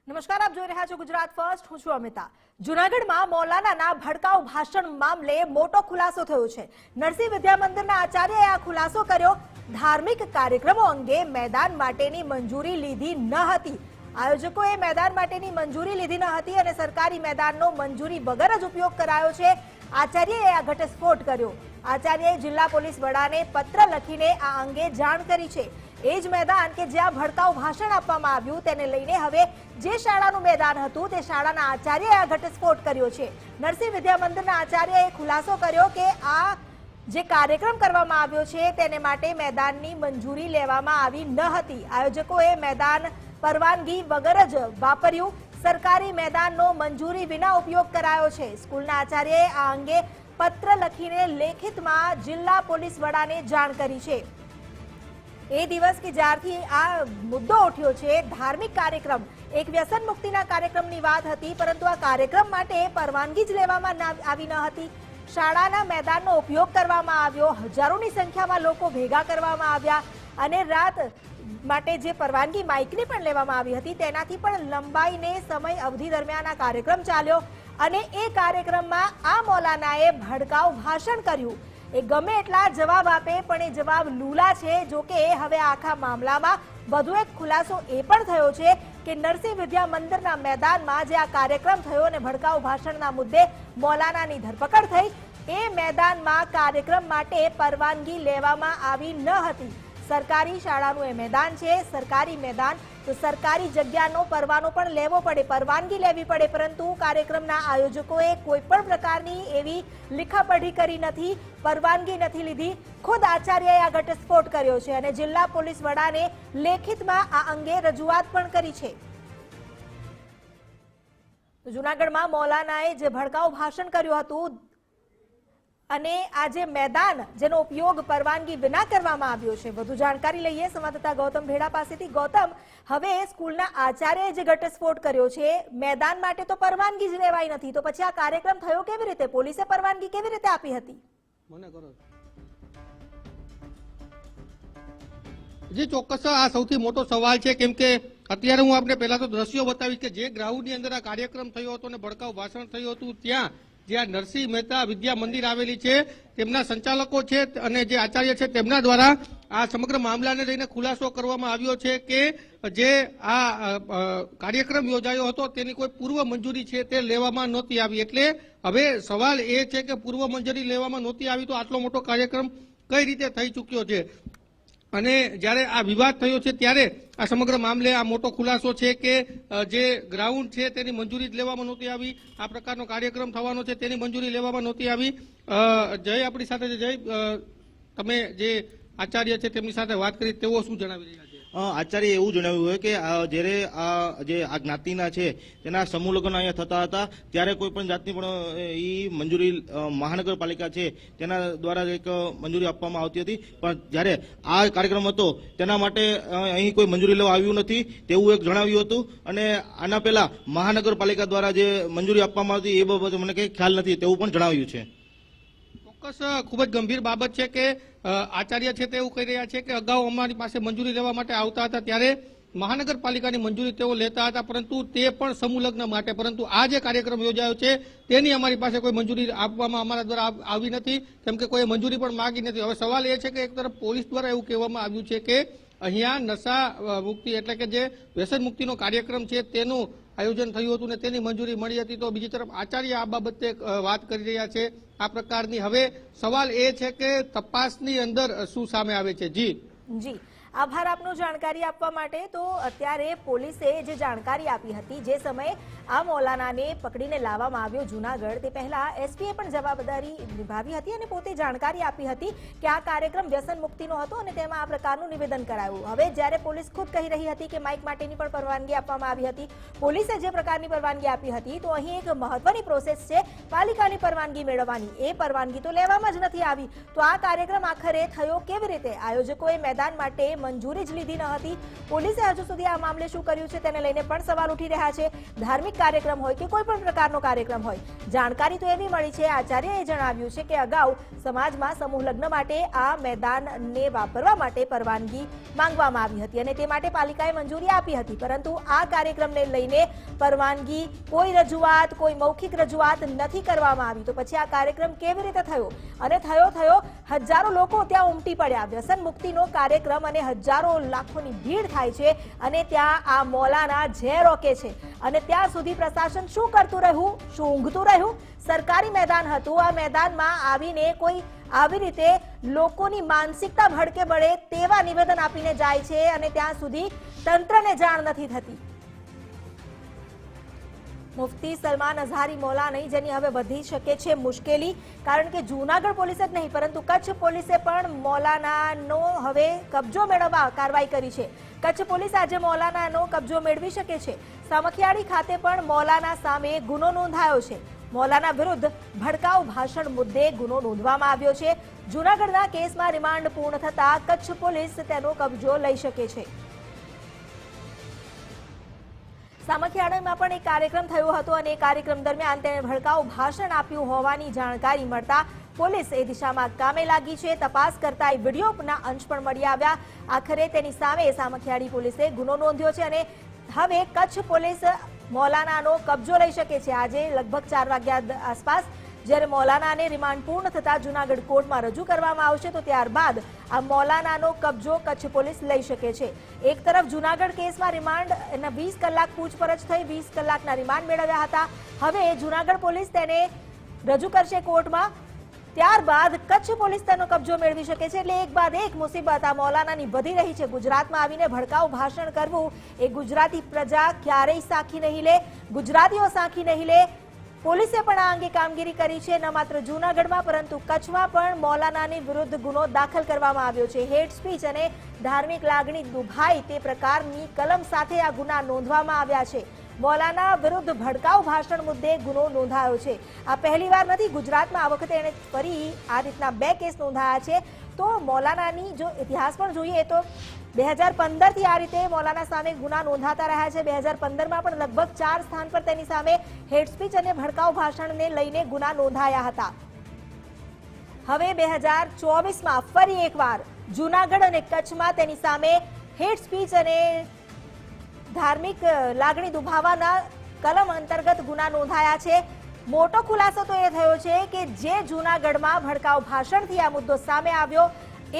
નમસ્કાર, આપ જોઈ રહ્યા છો ગુજરાત ફર્સ્ટ. હું છું અમિતા. જૂનાગઢમાં મૌલાનાના ભડકાઉ ભાષણ મામલે મોટો ખુલાસો થયો છે. નરસિંહ વિદ્યા મંદિરના આચાર્યએ આ ખુલાસો કર્યો. ધાર્મિક કાર્યક્રમો અંગે મેદાન માટેની મંજૂરી લીધી ન હતી. આયોજકોએ મેદાન માટેની મંજૂરી લીધી ન હતી અને સરકારી મેદાનનો મંજૂરી વગર જ ઉપયોગ કરાયો છે. આચાર્યએ આ ઘટસ્ફોટ કર્યો. આચાર્યએ જિલ્લા પોલીસ વડાને પત્ર લખીને આ અંગે જાણ કરી છે. એ જ મેદાન કે જ્યાં ભડકાઉ ભાષણ આપવામાં આવ્યું તેને લઈને હવે જે શાળાનું મેદાન હતું તે શાળાના આચાર્યએ આ ઘટસ્ફોટ કર્યો છે. નરસિંહ વિદ્યા મંદિરના આચાર્યએ ખુલાસો કર્યો કે આ જે કાર્યક્રમ કરવામાં આવ્યો છે તેને માટે મેદાનની મંજૂરી લેવામાં આવી ન હતી. આયોજકોએ મેદાન પરવાનગી વગર જ વાપર્યું. સરકારી મેદાનનો મંજૂરી વિના ઉપયોગ કરાયો છે. સ્કૂલના આચાર્યએ આ અંગે પત્ર લખીને લેખિતમાં જિલ્લા પોલીસ વડાને જાણ કરી છે. એ દિવસ કે જ્યારથી આ મુદ્દો ઉઠ્યો છે, ધાર્મિક કાર્યક્રમ, એક વ્યસન મુક્તિના કાર્યક્રમની વાત હતી, પરંતુ આ કાર્યક્રમ માટે પરવાનગી જ લેવામાં આવી ન હતી. શાળાના મેદાનનો ઉપયોગ કરવામાં આવ્યો. હજારોની સંખ્યામાં લોકો ભેગા કરવામાં આવ્યા અને રાત માટે જે પરવાનગી માઇકની પણ લેવામાં આવી હતી તેનાથી પણ લંબાઈને સમય અવધિ દરમિયાન આ કાર્યક્રમ ચાલ્યો અને એ કાર્યક્રમમાં આ મૌલાનાએ ભડકાઉ ભાષણ કર્યું. એ ગમે એટલા જવાબ આપે પણ એ જવાબ લૂલા છે. જો કે હવે આખા મામલામાં વધુ એક ખુલાસો એ પણ થયો છે કે નરસિંહ વિદ્યા મંદિરના મેદાનમાં જે આ કાર્યક્રમ થયો અને ભડકાઉ ભાષણના મુદ્દે મૌલાનાની ધરપકડ થઈ, એ મેદાનમાં કાર્યક્રમ માટે પરવાનગી લેવામાં આવી ન હતી. સરકારી શાળાનું એ મેદાન છે. સરકારી મેદાન તો સરકારી જગ્યાનો પરવાનો પણ લેવો પડે, પરવાનગી લેવી પડે, પરંતુ કાર્યક્રમના આયોજકોએ કોઈ પણ પ્રકારની એવી લીખાપઢી કરી નથી, પરવાનગી નથી લીધી. ખુદ આચાર્યએ આ ઘટસ્ફોટ કર્યો છે અને જિલ્લા પોલીસ વડાને લેખિતમાં આ અંગે રજૂઆત પણ કરી છે. જૂનાગઢમાં મૌલાનાએ જે ભડકાઉ ભાષણ કર્યું હતું અને આ જે મેદાન જેનો ઉપયોગ પરવાનગી વિના કરવામાં આવ્યો છે, વધુ જાણકારી લઈએ સંવાદદાતા ગૌતમ ભેડા પાસેથી. ગૌતમ, હવે સ્કૂલના આચાર્યએ જે ઘટસ્ફોટ કર્યો છે, મેદાન માટે તો પરવાનગી જ લેવાઈ નથી, તો પછી આ કાર્યક્રમ થયો કેવી રીતે? પોલીસે પરવાનગી કેવી રીતે આપી હતી? જી ચોક્કસ, આ સૌથી મોટો સવાલ છે, કેમ કે અત્યારે હું આપને પહેલા તો દ્રશ્યો બતાવીશ કે જે ગ્રાઉન્ડની અંદર આ કાર્યક્રમ થયો હતો અને ભડકાઉ ભાષણ થયું હતું ત્યાં જ્યાં નરસિંહ મહેતા વિદ્યા મંદિર આવેલી છે તેમના સંચાલકો છે અને જે આચાર્ય છે તેમના દ્વારા આ સમગ્ર મામલાને લઈને ખુલાસો કરવામાં આવ્યો છે કે જે આ કાર્યક્રમ યોજાયો હતો તેની કોઈ પૂર્વ મંજૂરી છે તે લેવામાં નહોતી આવી. એટલે હવે સવાલ એ છે કે પૂર્વ મંજૂરી લેવામાં નહોતી આવી તો આટલો મોટો કાર્યક્રમ કઈ રીતે થઈ ચૂક્યો છે? અને જ્યારે આ વિવાદ થયો છે ત્યારે આ સમગ્ર મામલે આ મોટો ખુલાસો છે કે જે ગ્રાઉન્ડ છે તેની મંજૂરી જ લેવામાં નહોતી આવી. આ પ્રકારનો કાર્યક્રમ થવાનો છે તેની મંજૂરી લેવામાં નહોતી આવી. જય આપણી સાથે છે. જય, તમે જે આચાર્ય છે તેમની સાથે વાત કરી, તેઓ શું જણાવી રહ્યા છે? આચાર્ય એવું જણાવ્યું હોય કે જ્યારે આ જ્ઞાતિના છે તેના સમૂહ લગ્ન અહીંયા થતા હતા ત્યારે કોઈ પણ જાતની પણ એ મંજૂરી મહાનગરપાલિકા છે તેના દ્વારા એક મંજૂરી આપવામાં આવતી હતી, પણ જ્યારે આ કાર્યક્રમ હતો તેના માટે અહીં કોઈ મંજૂરી લેવા આવ્યું નથી તેવું એક જણાવ્યું હતું. અને આના પહેલા મહાનગરપાલિકા દ્વારા જે મંજૂરી આપવામાં આવતી એ બાબતે મને કંઈ ખ્યાલ નથી તેવું પણ જણાવ્યું છે. ખૂબ જ ગંભીર બાબત છે કે આચાર્ય છે તે એવું કહી રહ્યા છે કે અગાઉ અમારી પાસે મંજૂરી લેવા માટે આવતા હતા ત્યારે મહાનગરપાલિકાની મંજૂરી તેઓ લેતા હતા, પરંતુ તે પણ સમૂહ લગ્ન માટે, પરંતુ આ જે કાર્યક્રમ યોજાયો છે તેની અમારી પાસે કોઈ મંજૂરી આપવામાં અમારા દ્વારા આવી નથી, કેમ કે કોઈ મંજૂરી પણ માગી નથી. હવે સવાલ એ છે કે એક તરફ પોલીસ દ્વારા એવું કહેવામાં આવ્યું છે કે અહીંયા નશા મુક્તિ એટલે કે જે વ્યસન મુક્તિનો કાર્યક્રમ છે તેનું આયોજન થયું હતું ને તેની મંજૂરી મળી હતી, તો બીજી તરફ આચાર્ય આ બાબતે વાત કરી રહ્યા છે. આ પ્રકારની હવે સવાલ એ છે કે તપાસની અંદર શું સામે આવે છે. જી આભાર આપનો જાણકારી આપવા માટે. તો અત્યારે પોલીસે જે જાણકારી આપી હતી, જે સમયે આ મૌલાનાને પકડીને લાવવામાં આવ્યો જૂનાગઢ, તે પહેલા એસપીએ પણ જવાબદારી નિભાવી હતી અને પોતે જાણકારી આપી હતી કે આ કાર્યક્રમ વ્યસન મુક્તિનો હતો અને તેમાં આ પ્રકારનું નિવેદન કરાયું. હવે જ્યારે પોલીસ ખુદ કહી રહી હતી કે માઇક માટેની પણ પરવાનગી આપવામાં આવી હતી, પોલીસે જે પ્રકારની પરવાનગી આપી હતી, તો અહીં એક મહત્વની પ્રોસેસ છે પાલિકાની પરવાનગી મેળવવાની. એ પરવાનગી તો લેવામાં જ નથી આવી, તો આ કાર્યક્રમ આખરે થયો કેવી રીતે? આયોજકોએ મેદાન માટે મંજૂરી જ લીધી ન હતી. પોલીસે હજુ સુધી આ મામલે શું કર્યું છે તેને લઈને પણ સવાલ ઉઠી રહ્યા છે. ધાર્મિક કાર્યક્રમ હોય કે કોઈ પણ પ્રકારનો કાર્યક્રમ હોય, જાણકારી તો એવી મળી છે, આચાર્યએ જણાવ્યું છે કે અગાઉ સમાજમાં સમૂહ લગ્ન માટે આ મેદાનને વાપરવા માટે પરવાનગી માંગવામાં આવી હતી અને તે માટે પાલિકાએ મંજૂરી આપી હતી, પરંતુ આ કાર્યક્રમને લઈને પરવાનગી, કોઈ રજૂઆત, કોઈ મૌખિક રજૂઆત નથી કરવામાં આવી. તો પછી આ કાર્યક્રમ કેવી રીતે થયો? અને થયો હજારો લોકો ત્યાં ઉમટી પડ્યા. વ્યસન મુક્તિનો કાર્યક્રમ અને હજારો લાખોની ભીડ થાય છે અને ત્યાં આ મૌલાના જે રોકે છે અને ત્યાં સુધી પ્રશાસન શું કરતું રહ્યું? શું ઊંઘતું રહ્યું? સરકારી મેદાન હતું, આ મેદાનમાં આવીને કોઈ આવી રીતે લોકોની માનસિકતા ભડકે બળે તેવા નિવેદન આપીને જાય છે અને ત્યાં સુધી તંત્રને જાણ નથી થતી. મુફ્તી સલમાન અઝહારી મૌલાના જેની હવે વધી શકે છે મુશ્કેલી, કારણ કે જૂનાગઢ પોલીસ જ નહીં પરંતુ કચ્છ પોલીસે પણ મૌલાનાનો હવે કબજો મેળવવા કાર્યવાહી કરી છે. કચ્છ પોલીસ આજે મૌલાનાનો કબજો મેળવી શકે છે. સામખિયાળી ખાતે પણ મૌલાના સામે ગુનો નોંધાયો છે. મૌલાના વિરુદ્ધ ભડકાઉ ભાષણ મુદ્દે ગુનો નોંધવામાં આવ્યો છે. જૂનાગઢના કેસમાં રિમાન્ડ પૂર્ણ થતા કચ્છ પોલીસ તેનો કબજો લઈ શકે છે. સામખિયાળામાં પણ એક કાર્યક્રમ થયો હતો અને એ કાર્યક્રમ દરમિયાન તેણે ભડકાઉ ભાષણ આપ્યું હોવાની જાણકારી મળતા પોલીસ એ દિશામાં કામે લાગી છે. તપાસ કરતા એ વિડીયોના અંશ પણ મળી આવ્યા. આખરે તેની સામે સામખિયાળી પોલીસે ગુનો નોંધ્યો છે અને હવે કચ્છ પોલીસ મૌલાનાનો કબજો લઈ શકે છે. આજે લગભગ 4 વાગ્યા આસપાસ જ્યારે મૌલાનાને રિમાન્ડ પૂર્ણ થતા જૂનાગઢ કોર્ટમાં રજૂ કરવામાં આવશે તો ત્યારબાદ આ મૌલાનાનો કબજો કચ્છ પોલીસ લઈ શકે છે. એક તરફ જૂનાગઢ કેસમાં રિમાન્ડ એના 20 કલાક પૂછપરછ થઈ, 20 કલાકના રિમાન્ડ મેળવ્યા હતા. હવે જૂનાગઢ પોલીસ તેને રજૂ કરશે કોર્ટમાં, ત્યારબાદ કચ્છ પોલીસ તેનો કબજો મેળવી શકે છે. એટલે એક બાદ એક મુસીબત આ મૌલાનાની વધી રહી છે. ગુજરાતમાં આવીને ભડકાઉ ભાષણ કરવું એ ગુજરાતી પ્રજા ક્યારેય સાખી નહીં લે, ગુજરાતીઓ સાખી નહીં લે. પોલીસે પણ આ અંગે કામગીરી કરી છે. ન માત્ર જૂનાગઢમાં પરંતુ કચ્છમાં પણ મૌલાનાની વિરુદ્ધ ગુનો દાખલ કરવામાં આવ્યો છે. હેટ સ્પીચ અને ધાર્મિક લાગણી દુભાય તે પ્રકારની કલમ સાથે આ ગુના નોંધવામાં આવ્યા છે. મૌલાના વિરુદ્ધ ભડકાઉ ભાષણ મુદ્દે ગુનો નોંધાયો છે. આ પહેલીવાર નથી. ગુજરાતમાં આ વખતે એને ફરી આ રીતના 2 કેસ નોંધાયા છે. તો મૌલાનાની જો ઇતિહાસ પણ જોઈએ તો 2015થી આ રીતે મૌલાના સામે ગુના નોંધાતા રહ્યા છે. 2015માં પણ લગભગ 4 સ્થાન પર તેની સામે હેટ સ્પીચ અને ભડકાઉ ભાષણને લઈને ગુના નોંધાયા હતા. હવે 2024માં ફરી એકવાર જૂનાગઢ અને કચ્છમાં તેની સામે હેટ સ્પીચ અને ધાર્મિક લાગણી દુભાવવાના કલમ અંતર્ગત ગુના નોંધાયા છે. મોટો ખુલાસો તો એ થયો છે કે જે જૂનાગઢમાં ભડકાઉ ભાષણથી આ મુદ્દો સામે આવ્યો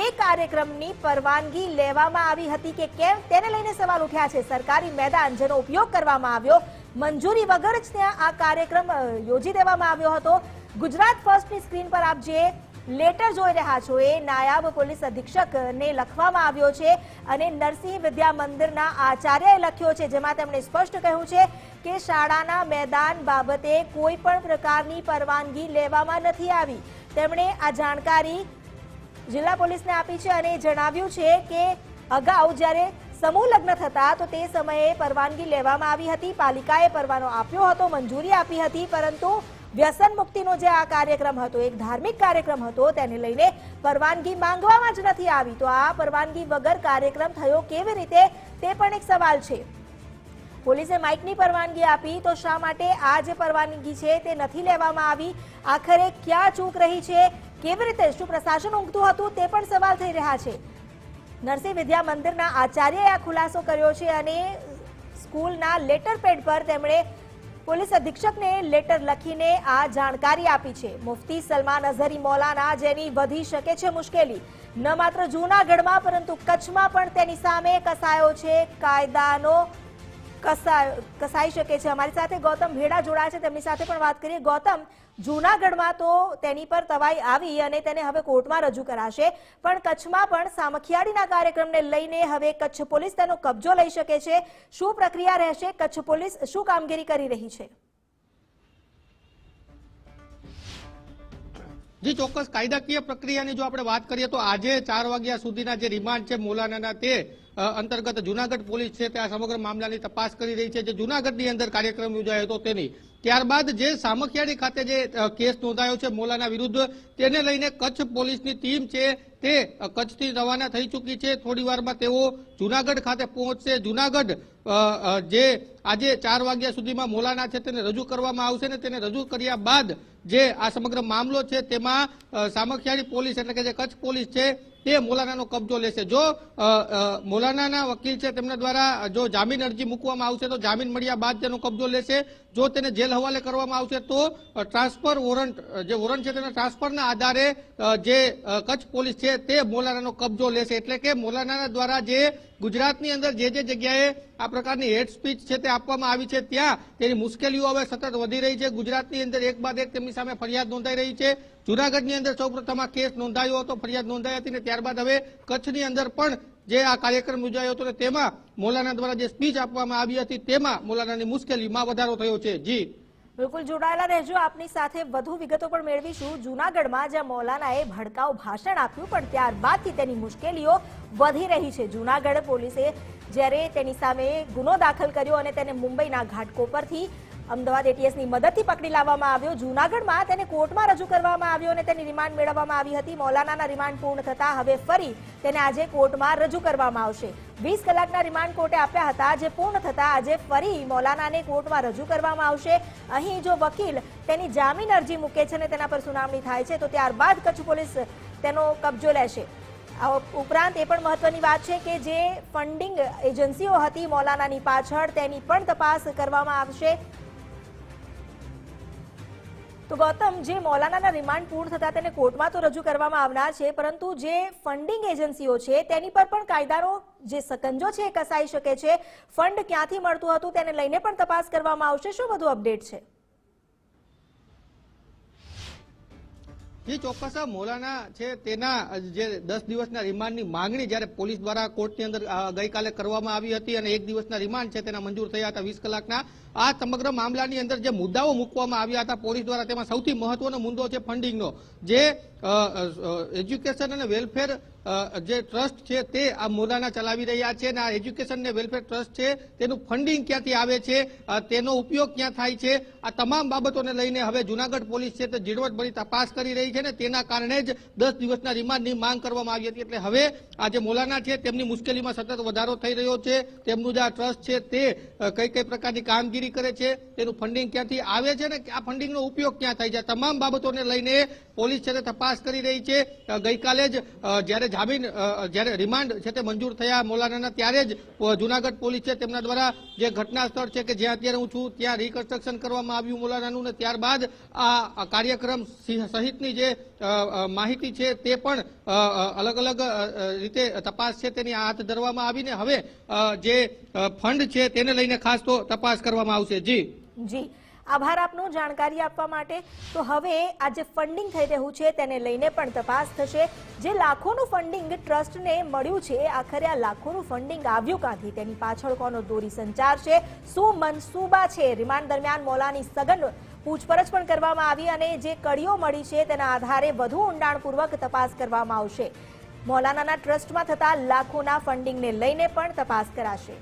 એ કાર્યક્રમની પરવાનગી લેવામાં આવી હતી કે કેમ તેને લઈને સવાલ ઉઠ્યા છે. સરકારી મેદાન જેનો ઉપયોગ કરવામાં આવ્યો, મંજૂરી વગર જ ત્યાં આ કાર્યક્રમ યોજી દેવામાં આવ્યો હતો. ગુજરાત ફર્સ્ટની સ્ક્રીન પર આપ જે લેટર જોઈ રહ્યા છો એ નાયબ પોલીસ અધિક્ષકને લખવામાં આવ્યો છે અને નરસિંહ વિદ્યા મંદિરના આચાર્યએ લખ્યો છે, જેમાં તેમણે સ્પષ્ટ કહ્યું છે કે શાળાના મેદાન બાબતે કોઈ પણ પ્રકારની પરવાનગી લેવામાં નથી આવી. તેમણે આ જાણકારી જિલ્લા પોલીસને આપી છે અને જણાવ્યું છે કે અગાઉ જ્યારે સમૂહ લગ્ન થતા તો તે સમયે પરવાનગી લેવામાં આવી હતી. પાલિકાએ પરવાનો આપ્યો હતો, મંજૂરી આપી હતી, પરંતુ વ્યસન મુક્તિનો જે આ કાર્યક્રમ હતો, એક ધાર્મિક કાર્યક્રમ હતો, તેને લઈને પરવાનગી માંગવામાં જ નથી આવી. તો આ પરવાનગી વગર કાર્યક્રમ થયો કેવી રીતે તે પણ એક સવાલ છે. પોલીસે માઇકની પરવાનગી આપી તો શા માટે આ જે પરવાનગી છે તે નથી લેવામાં આવી? આખરે ક્યાં ચૂક રહી છે? કેવી રીતે શું પ્રશાસન ઊંઘતું હતું? તે પણ સવાલ થઈ રહ્યા છે. નરસિંહ વિદ્યા મંદિરના આચાર્યએ આ ખુલાસો કર્યો છે અને સ્કૂલના લેટર પેડ પર તેમણે પોલીસ અધિક્ષકને લેટર લખીને આ જાણકારી આપી છે. મુફ્તી સલમાન અઝહરી મૌલાના જેની વધી શકે છે મુશ્કેલી. ન માત્ર જૂનાગઢમાં પરંતુ કચ્છમાં પણ તેની સામે કસાયો છે. કાયદાનો કસાઈ શકે છે. અમારી સાથે ગૌતમ ભેડા જોડાયા છે, તેમની સાથે પણ વાત કરીએ. ગૌતમ, જૂનાગઢમાં તો તેની પર તવાઈ આવી અને તેને હવે કોર્ટમાં રજૂ કરાશે, પણ કચ્છમાં પણ સામખિયાળીના કાર્યક્રમને લઈને હવે કચ્છ પોલીસ તેનો કબજો લઈ શકે છે. શું પ્રક્રિયા રહેશે? કચ્છ પોલીસ શું કામગીરી કરી રહી છે? જી ચોક્કસ કાયદાકીય પ્રક્રિયાની જો આપણે વાત કરીએ તો આજે 4 વાગ્યા સુધીના જે રિમાન્ડ છે મૌલાનાના તે અંતર્ગત જુનાગઢ પોલીસ છે તે આ સમગ્ર મામલાની તપાસ કરી રહી છે. જે જુનાગઢની અંદર કાર્યક્રમ યોજાયો હતો તેની ત્યારબાદ જે સામખિયાળી ખાતે જે કેસ નોંધાયો છે મોલાના વિરુદ્ધ, તેને લઈને કચ્છ પોલીસની ટીમ છે તે કચ્છથી રવાના થઈ ચૂકી છે. થોડી વારમાં તેઓ જુનાગઢ ખાતે પહોંચશે. જુનાગઢ જે આજે 4 વાગ્યા સુધીમાં મોલાના છે તેને રજૂ કરવામાં આવશે ને તેને રજૂ કર્યા બાદ જે આ સમગ્ર મામલો છે તેમાં સામખિયાળી પોલીસ એટલે કે જે કચ્છ પોલીસ છે તે મોલાનાનો કબજો લેશે. જો મોલાનાના વકીલ છે તેમના દ્વારા જો જામીન અરજી મૂકવામાં આવશે તો જામીન મળ્યા બાદ તેનો કબજો લેશે. જો તેને જેલ હવાલે કરવામાં આવશે તો ટ્રાન્સફર વોરંટ જે વોરંટ છે તેના ટ્રાન્સફરના આધારે જે કચ્છ પોલીસ છે તે મોલાનાનો કબજો લેશે. એટલે કે મોલાના દ્વારા જે ગુજરાતની અંદર જે જગ્યાએ આ પ્રકારની હેટ સ્પીચ છે તે આપવામાં આવી છે ત્યાં તેની મુશ્કેલીઓ હવે સતત વધી રહી છે. ગુજરાતની અંદર એક બાદ એક તેમની સામે ફરિયાદ નોંધાઈ રહી છે. જુનાગઢની અંદર સૌપ્રથમ આ કેસ નોંધાયો હતો, ફરિયાદ નોંધાઈ હતી ને ત્યારબાદ હવે કચ્છની અંદર પણ જે આ કાર્યક્રમ યોજાયો હતો તેમાં મોલાના દ્વારા જે સ્પીચ આપવામાં આવી હતી તેમાં મોલાનાની મુશ્કેલીમાં વધારો થયો છે. જી બિલકુલ જોડાયેલા રહેજો, આપની સાથે વધુ વિગતો પણ મેળવીશું. જૂનાગઢમાં જ્યાં મૌલાનાએ ભડકાઉ ભાષણ આપ્યું પણ ત્યારબાદથી તેની મુશ્કેલીઓ વધી રહી છે. જૂનાગઢ પોલીસે જ્યારે તેની સામે ગુનો દાખલ કર્યો અને તેને મુંબઈના ઘાટકોપરથી અમદાવાદ એટીએસની મદદથી પકડી લાવવામાં આવ્યો. જૂનાગઢમાં તેને કોર્ટમાં રજૂ કરવામાં આવ્યો અને તેની રિમાન્ડ મેળવવામાં આવી હતી. મૌલાનાના રિમાન્ડ પૂર્ણ થતા હવે ફરી તેને આજે કોર્ટમાં રજૂ કરવામાં આવશે. 20 કલાકના રિમાન્ડ કોર્ટે આપ્યા હતા, જે પૂર્ણ થતા આજે ફરી મૌલાનાને કોર્ટમાં રજૂ કરવામાં આવશે. અહીં જો વકીલ તેની જામીન અરજી મૂકે છે અને તેના પર સુનાવણી થાય છે તો ત્યારબાદ કચ્છ પોલીસ તેનો કબજો લેશે. ઉપરાંત એ પણ મહત્વની વાત છે કે જે ફંડિંગ એજન્સીઓ હતી મૌલાનાની પાછળ તેની પણ તપાસ કરવામાં આવશે. તો ગૌતમ, જે મૌલાનાના રિમાન્ડ પૂર્ણ થતા તેને કોર્ટમાં તો રજૂ કરવામાં આવનાર છે, પરંતુ જે ફંડિંગ એજન્સીઓ છે તેની પર પણ કાયદાનો જે સકંજો છે એ કસાઈ શકે છે. ફંડ ક્યાંથી મળતું હતું તેને લઈને પણ તપાસ કરવામાં આવશે. શું વધુ અપડેટ છે? જે ચોક્કસ મૌલાના છે તેના જે 10 દિવસના રિમાન્ડની માંગણી જ્યારે પોલીસ દ્વારા કોર્ટની અંદર ગઈકાલે કરવામાં આવી હતી અને 1 દિવસના રિમાન્ડ છે તેના મંજૂર થયા હતા 20 કલાકના. આ સમગ્ર મામલાની અંદર જે મુદ્દાઓ મૂકવામાં આવ્યા હતા પોલીસ દ્વારા તેમાં સૌથી મહત્વનો મુદ્દો છે ફંડિંગનો. જે એજ્યુકેશન અને વેલફેર જે ટ્રસ્ટ છે તે આ મૌલાના ચલાવી રહ્યા છે અને આ એજ્યુકેશન ને વેલફેર ટ્રસ્ટ છે તેનું ફંડિંગ ક્યાંથી આવે છે, તેનો ઉપયોગ ક્યાં થાય છે, આ તમામ બાબતોને લઈને હવે જુનાગઢ પોલીસ છે તે ઝીણવટભરી તપાસ કરી રહી છે ને તેના કારણે જ 10 દિવસના રિમાન્ડની માંગ કરવામાં આવી હતી. એટલે હવે આ જે મૌલાના છે તેમની મુશ્કેલીમાં સતત વધારો થઈ રહ્યો છે. તેમનું જે આ ટ્રસ્ટ છે તે કઈ પ્રકારની કામગીરી કરે છે, તેનું ફંડિંગ ક્યાંથી આવે છે ને આ ફંડિંગનો ઉપયોગ ક્યાં થાય છે, તમામ બાબતોને લઈને પોલીસ છે તે તપાસ કરી રહી છે. ગઈકાલે જ જ્યારે રિમાન્ડ છે તે મંજૂર થયા મૌલાનાના ત્યારે જ જુનાગઢ પોલીસ છે તેમના દ્વારા જે ઘટના સ્થળ છે કે જ્યાં અત્યારે હું છું ત્યાં રિકન્સ્ટ્રક્શન કરવામાં આવ્યું મૌલાનાનું ને ત્યારબાદ આ કાર્યક્રમ સહિતની જે માહિતી છે તે પણ અલગ અલગ રીતે તપાસ છે તેની હાથ ધરવામાં આવીને હવે જે ફંડ છે તેને લઈને ખાસ તો તપાસ કરવામાં આવશે. જી આભાર આપનો જાણકારી આપવા માટે. તો હવે આ જે ફંડિંગ થઈ રહ્યું છે તેને લઈને પણ તપાસ થશે. જે લાખોનું ફંડિંગ ટ્રસ્ટને મળ્યું છે, આખરે આ લાખોનું ફંડિંગ આવ્યું ક્યાંથી, તેની પાછળ કોનો દોરી સંચાર છે, શું મનસૂબા છે. રિમાન્ડ દરમિયાન મૌલાની સઘન પૂછપરછ પણ કરવામાં આવી અને જે કડીઓ મળી છે તેના આધારે વધુ ઊંડાણપૂર્વક તપાસ કરવામાં આવશે. મૌલાનાના ટ્રસ્ટમાં થતા લાખોના ફંડિંગને લઈને પણ તપાસ કરાશે.